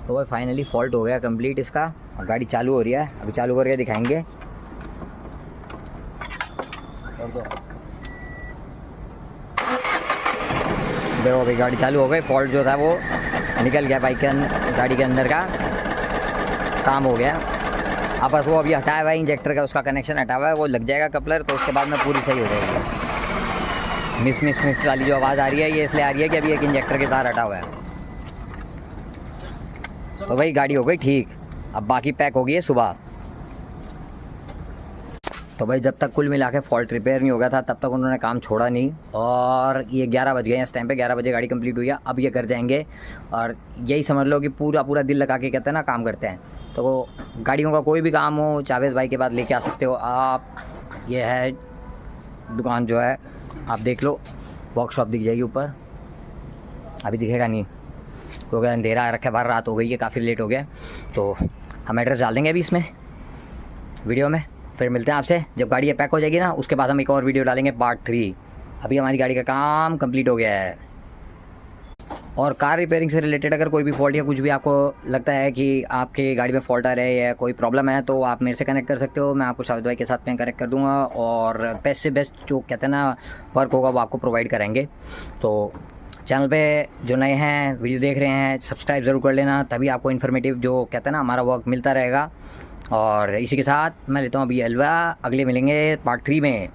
तो भाई finally fault हो गया कंप्लीट इसका, और गाड़ी चालू हो रही है। अभी चालू करके दिखाएंगे। देखो भाई गाड़ी चालू हो गई, फॉल्ट जो था वो निकल गया बाइक के गाड़ी के अंदर का काम हो गया। अब बस वो अभी हटाया हुआ है इंजेक्टर का, उसका कनेक्शन हटा हुआ है, वो लग जाएगा कपलर, तो उसके बाद में पूरी सही हो जाएगी। मिस मिस मिस वाली जो आवाज़ आ रही है ये इसलिए आ रही है कि अभी एक इंजेक्टर के तार हटा हुआ है। तो भाई गाड़ी हो गई ठीक, अब बाकी पैक हो गई है सुबह। तो भाई जब तक कुल मिला के फॉल्ट रिपेयर नहीं हो गया था तब तक उन्होंने काम छोड़ा नहीं, और ये 11 बज गए हैं इस टाइम पे। 11 बजे गाड़ी कंप्लीट हुई है, अब ये घर जाएंगे और यही समझ लो कि पूरा पूरा दिल लगा के कहते हैं ना काम करते हैं। तो गाड़ियों का कोई भी काम हो जावेद भाई के पास लेके आ सकते हो आप। ये है दुकान जो है, आप देख लो, वर्कशॉप दिख जाएगी ऊपर, अभी दिखेगा नहीं क्योंकि अंधेरा रखे, बाहर रात हो गई है, काफ़ी लेट हो गया। तो हम एड्रेस डाल देंगे अभी इसमें वीडियो में, फिर मिलते हैं आपसे जब गाड़ी पैक हो जाएगी ना, उसके बाद हम एक और वीडियो डालेंगे पार्ट 3। अभी हमारी गाड़ी का काम कंप्लीट हो गया है। और कार रिपेयरिंग से रिलेटेड अगर कोई भी फॉल्ट या कुछ भी आपको लगता है कि आपकी गाड़ी में फॉल्ट आ रहा है या कोई प्रॉब्लम है तो आप मेरे से कनेक्ट कर सकते हो, मैं आपको शाहिद भाई के साथ में कनेक्ट कर दूंगा, और बेस्ट से बेस्ट जो कहते हैं ना वर्क होगा वो आपको प्रोवाइड करेंगे। तो चैनल पे जो नए हैं वीडियो देख रहे हैं सब्सक्राइब ज़रूर कर लेना, तभी आपको इन्फॉर्मेटिव जो कहते हैं ना हमारा वर्क मिलता रहेगा। और इसी के साथ मैं लेता हूँ अभी अलविदा, अगले मिलेंगे पार्ट 3 में।